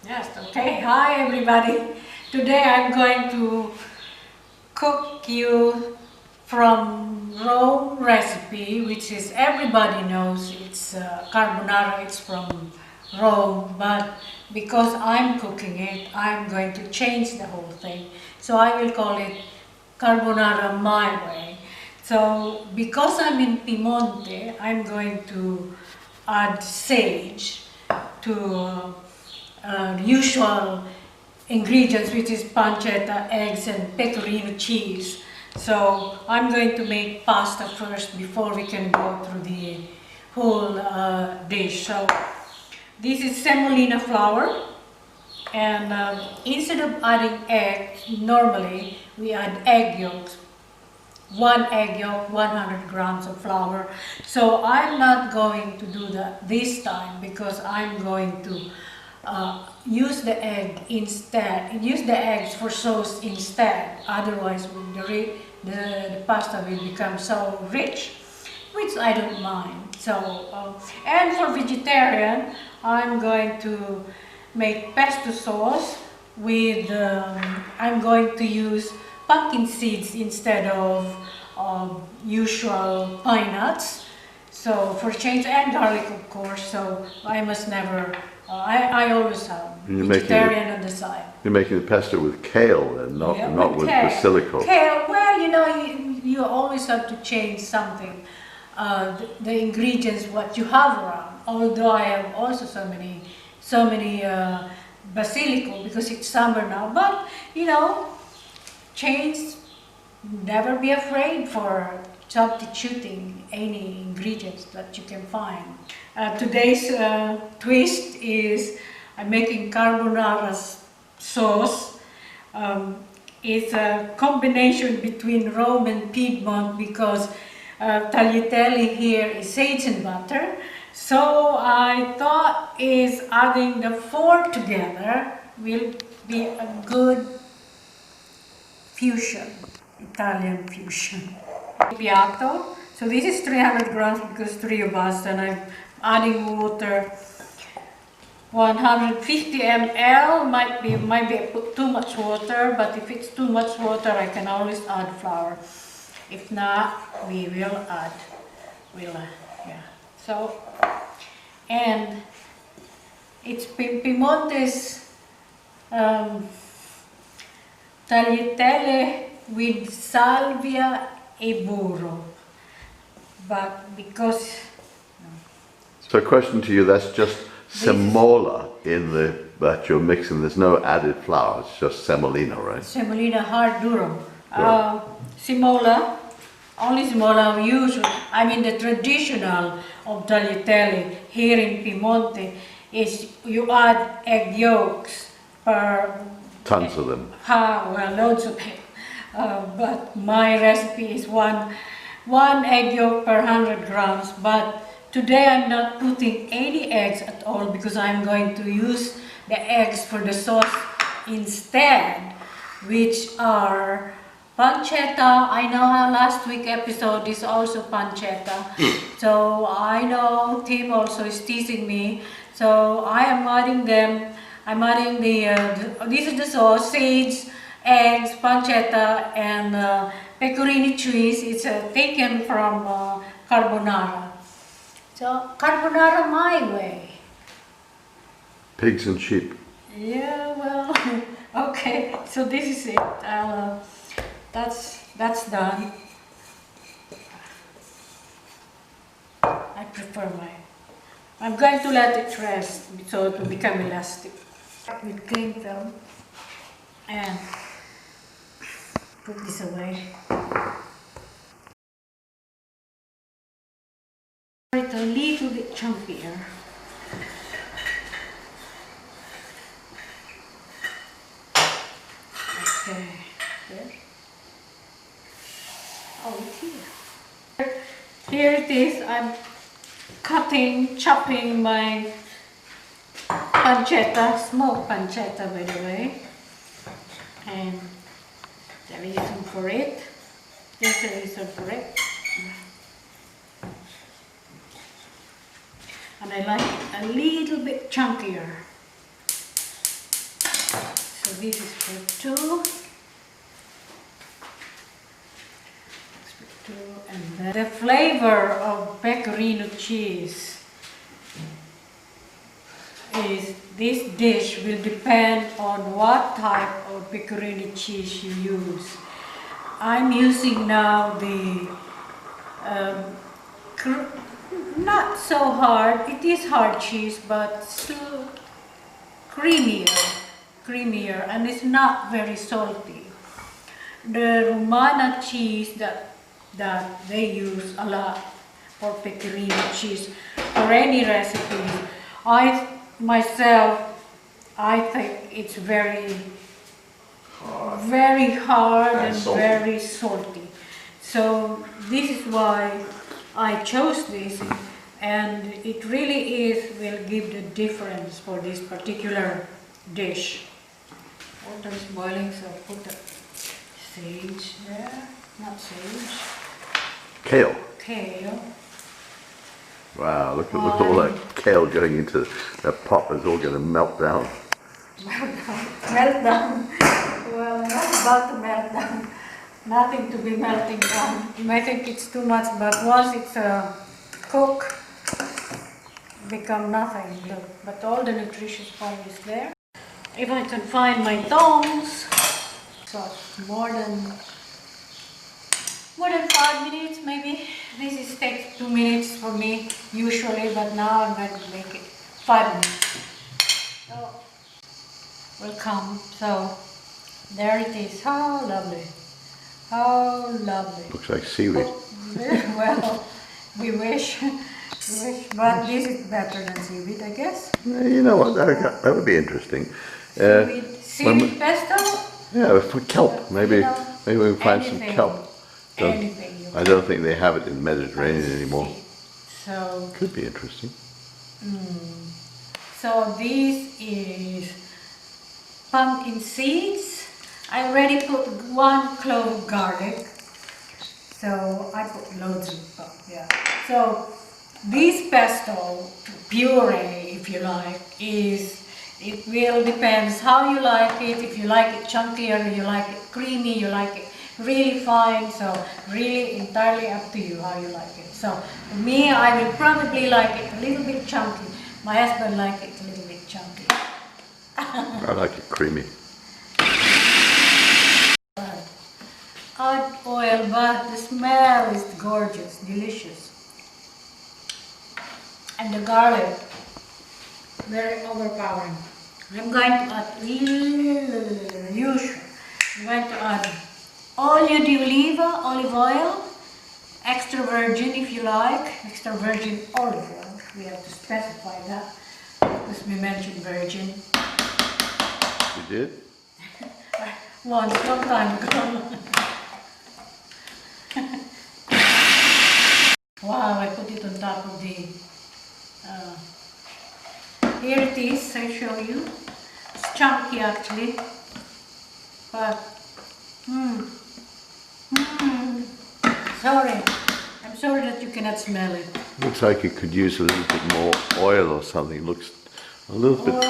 Yes, okay. Hi everybody. Today I'm going to cook you from Rome recipe, which is everybody knows it's carbonara. It's from Rome, but because I'm cooking it, I'm going to change the whole thing. So I will call it carbonara my way. So because I'm in Piemonte, I'm going to add sage to usual ingredients, which is pancetta, eggs, and pecorino cheese. So I'm going to make pasta first before we can go through the whole dish. So this is semolina flour, and instead of adding egg, normally we add egg yolks. One egg yolk, 100 grams of flour. So I'm not going to do that this time because I'm going to use the egg instead. Use the eggs for sauce instead. Otherwise, the pasta will become so rich, which I don't mind. So, and for vegetarian, I'm going to make pesto sauce with. I'm going to use pumpkin seeds instead of usual pine nuts. So for change, and garlic of course. So I must never. I always have vegetarian on the side. You're making the pesto with kale then, not with basilico. Kale. Well, you always have to change something. The ingredients what you have around. Although I have also so many basilico because it's summer now. But change. Never be afraid for substituting any ingredients that you can find. Today's twist is I'm making carbonara sauce. It's a combination between Rome and Piedmont because tagliatelle here is sage and butter. So I thought is adding the four together will be a good fusion. Italian fusion. Piatto. So this is 300 grams because 3 of us, and I'm adding water 150 ml. Might be I put too much water, but if it's too much water, I can always add flour. If not, we will add. Yeah. So, and it's Piemonte's tagliatelle with salvia e burro, but because... So question to you, that's just semola that you're mixing, there's no added flour, it's just semolina, right? Semolina hard durum. Semola, only semola usual, I mean the traditional of tagliatelle here in Piemonte is you add egg yolks per... Tons of them. Well, loads of them. But my recipe is one egg yolk per 100 grams. But today I'm not putting any eggs at all because I'm going to use the eggs for the sauce instead, which are pancetta. I know how last week episode is also pancetta. So I know Tim also is teasing me. So I am adding them. I'm adding this is the sauce, sage, eggs, pancetta, and pecorino cheese. It's taken from carbonara. So carbonara my way. Pigs and sheep. Yeah, well, okay. So this is it. That's done. I prefer mine. I'm going to let it rest so it will become elastic. With cling film and put this away. It's a little bit chunkier. Okay. Good. Oh, it's here. Here it is. I'm chopping my pancetta, smoked pancetta by the way, and the reason for it, there's a reason for it, and I like it a little bit chunkier. this is for two. And then the flavor of pecorino cheese is, this dish will depend on what type of pecorino cheese you use. I'm using now the not so hard, it is hard cheese, but still creamier, and it's not very salty. The Romana cheese that they use a lot for pecorino cheese for any recipe. I think it's very hard and very salty. So this is why I chose this, and it really will give the difference for this particular dish. Water is boiling, so put the sage there, not sage. Kale. Kale. Wow, look at all that kale going into that pot. It's all going to melt down. Melt down. Well, not about to melt down. Nothing to be melting down. You might think it's too much, but once it's cooked, become nothing. Look, but all the nutritious part is there. If I can find my tongs, so more than 5 minutes maybe. This takes 2 minutes for me usually, but now I'm going to make it 5 minutes. So will come. So there it is. How lovely. How lovely. Looks like seaweed. Well, we wish, but this is better than seaweed, I guess. Yeah, you know what? That would be interesting. Seaweed pesto? Yeah, for kelp. Maybe we can find some anything. kelp. I don't think they have it in the Mediterranean anymore. So could be interesting. So this is pumpkin seeds. I already put 1 clove of garlic. So I put loads of So this pesto puree, if you like, it will depends how you like it. If you like it chunkier, you like it creamy, you like it really fine. So really entirely up to you how you like it. So for me, I will probably like it a little bit chunky. My husband likes it a little bit chunky. I like it creamy. Add oil, but the smell is gorgeous, delicious. And the garlic, very overpowering. I'm going to add olive oil, extra virgin if you like, extra virgin olive oil. We have to specify that because we mentioned virgin. You did? Once, long time ago. Wow, I put it on top of the... here it is, I show you. It's chunky actually, but sorry, I'm sorry that you cannot smell it. Looks like it could use a little bit more oil or something. Looks a little bit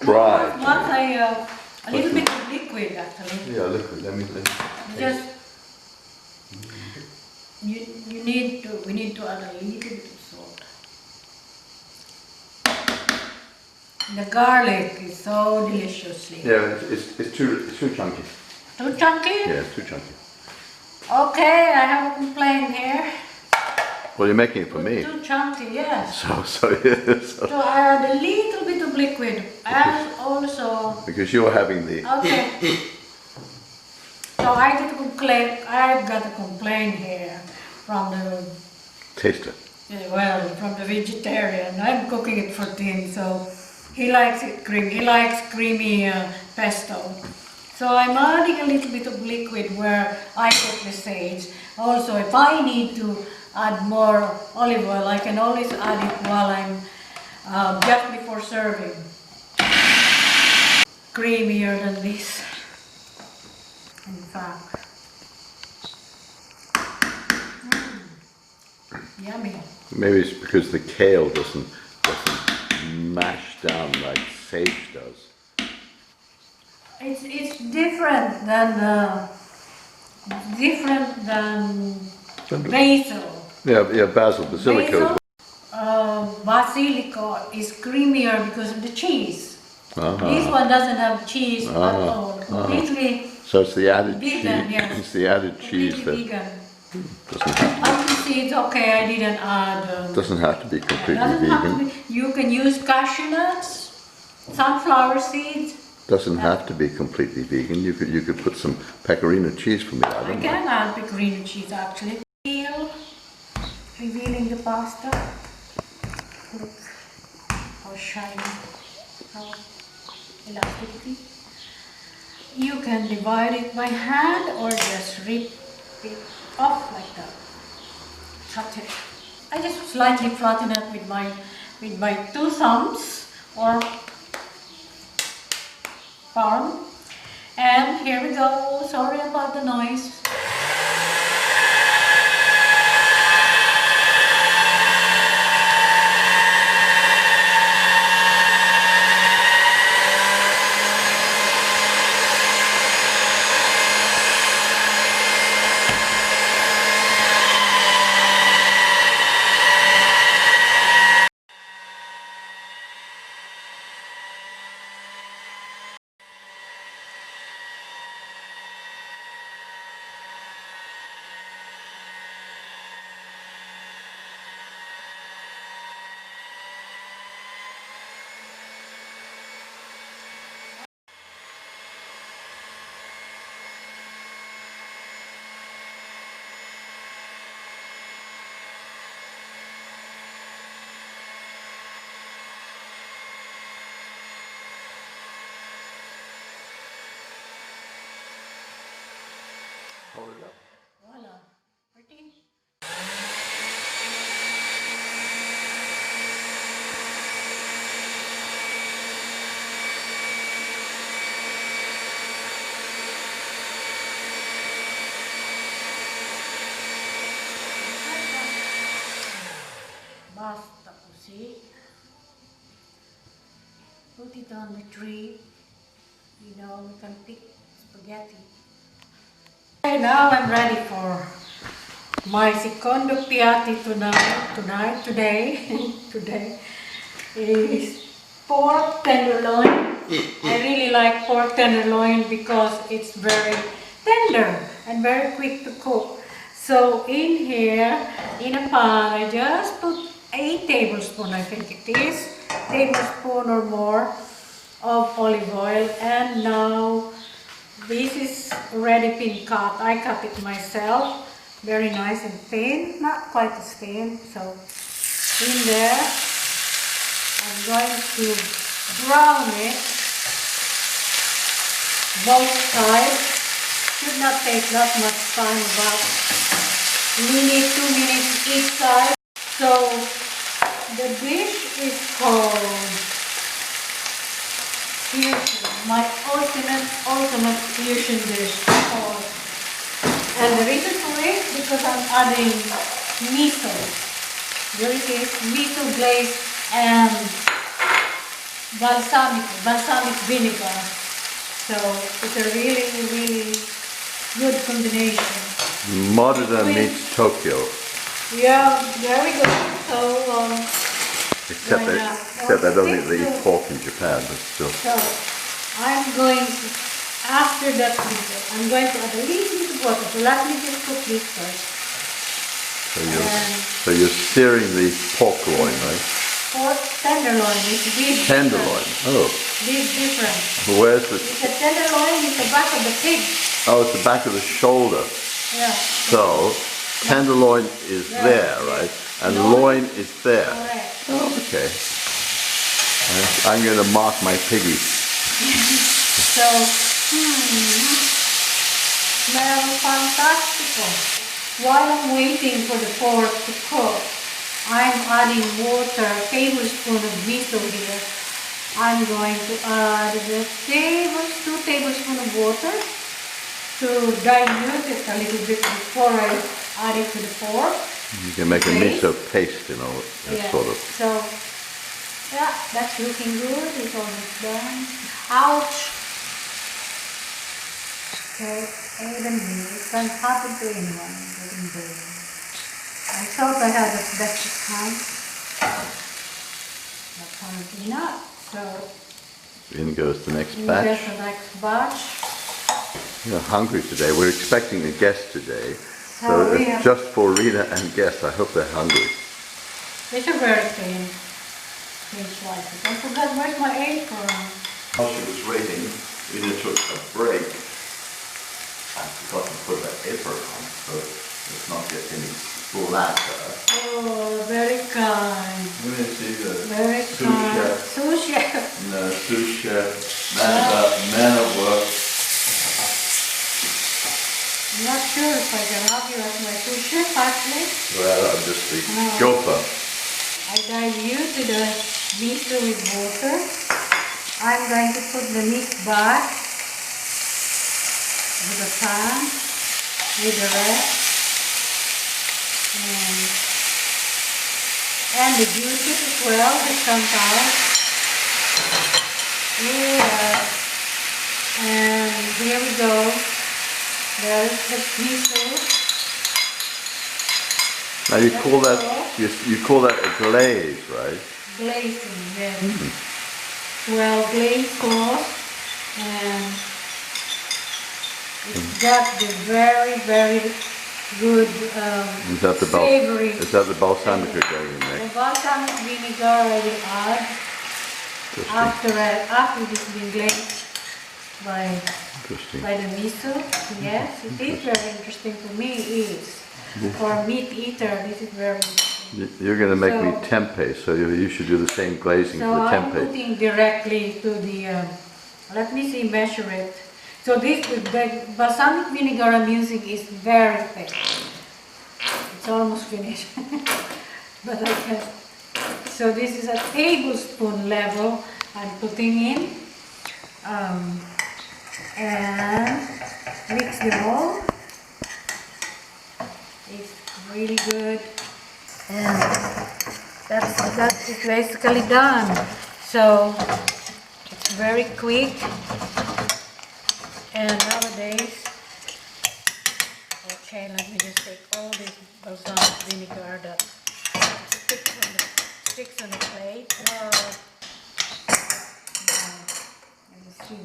dry. dry. A little bit of liquid actually. Yeah, liquid. Let me just we need to add a little bit of salt. The garlic is so deliciously. Yeah, it's too chunky. Too chunky? Yeah, it's too chunky. Okay, I have a complaint here. Well, you're making it for me. Too chunky, yes. So add a little bit of liquid and also... Because you're having the... Okay. So I've got a complaint here from the... Taster. Well, from the vegetarian. I'm cooking it for Tim, so he likes it creamy. He likes creamy pesto. So I'm adding a little bit of liquid where I put the sage. Also, if I need to add more olive oil, I can always add it while I'm just before serving. Creamier than this, in fact. Yummy. Maybe it's because the kale doesn't mash down like sage does. It's different than basil. Yeah, basilica. Basilico is creamier because of the cheese. Uh-huh. This one doesn't have cheese at all. Completely So it's the added vegan, cheese. yes. It's the added cheese that vegan. doesn't have to Up to seeds, okay, I didn't add. be, doesn't have to be completely Doesn't have to vegan. be. You can use cashew nuts, sunflower seeds. Doesn't have to be completely vegan. You could put some pecorino cheese for me. I I don't know. can add pecorino cheese actually. Revealing the pasta. Look how shiny, how elastic. You can divide it by hand or just rip it off like that. Cut it. I just slightly flatten it with my two thumbs or palm. And here we go. Sorry about the noise. Hold it up. Voila. Pretty. Basta così. Put it on the tree. You know, we can pick spaghetti. Okay, now I'm ready for my secondo piatti today. Today is pork tenderloin. I really like pork tenderloin because it's very tender and very quick to cook. So in here, in a pan, I just put 8 tablespoons, I think it is, tablespoon or more of olive oil. And now this is already been cut. I cut it myself, very nice and thin, not quite as thin. So in there, I'm going to brown it both sides. Should not take that much time, about minute, 2 minutes each side. So the dish is called fusion, my ultimate fusion dish. And the reason for it, because I'm adding miso. There it is, miso glaze and balsamic vinegar. So it's a really good combination. Modena meets Tokyo. Yeah, there we go. So Except I don't think they eat pork in Japan, but still. So I'm going to, after that video, I'm going to add a little bit of water. So let me just cook this first. So you're searing the pork loin, right? Pork tenderloin is big. Tenderloin. Oh. Big difference. Where's the? It's a tenderloin is the back of the pig. Oh, it's the back of the shoulder. Yeah. So tenderloin is there, right? And loin is there. Correct. Oh, okay. I'm going to mark my piggy. So, smells fantastical. While I'm waiting for the pork to cook, I'm adding water, tablespoon of miso here. I'm going to add the 2 tablespoons of water to dilute it a little bit before I add it to the pork. You can make a miso paste, you know, Yeah. sort of. So, yeah, that's looking good. It's almost done. Ouch! So even me, it can happen to anyone getting burned. I thought I had a better time, but apparently not. So In goes the next in batch. goes the next batch. You're hungry today. We're expecting a guest today. So So we it's have, just for Rina and guests. I hope they're hungry. these are very thin slices. I forgot where's my apron. While she was waiting, Rina took a break. I forgot to put that apron on, so let's not get any splatter. Oh, very kind. Let me see the Very sous kind. chef. Sous chef. No, sous chef, man at work. I'm not sure if I can help you as my sous chef actually. Well, I'm just the No. chauffeur. I dilute the miso with water. I'm going to put the meat back with the pan with the rest and the juices as well that comes out. Yeah. And here we go. There's the miso. Now you call that you call that a glaze, right? Glazing, yes. Well, glazed sauce, and it's got the very, very good Is that the savory. Is that the balsamic you're going in The there? balsamic vinegar I will add after it's been glazed by Interesting. the miso. Yes, it is very interesting to me. It is. For a meat eater, this is very interesting. You're going to make me So- tempeh, so you should do the same glazing So for the I'm tempeh. putting directly to the, let me see, measure it. So the balsamic vinegar I'm using is very thick. It's almost finished. But I can, so this is a tablespoon level I'm putting in. And mix them all. It's really good. And that is basically done. So it's very quick. And nowadays, okay, let me just take all this balsamic vinegar that sticks on the plate. Let me see.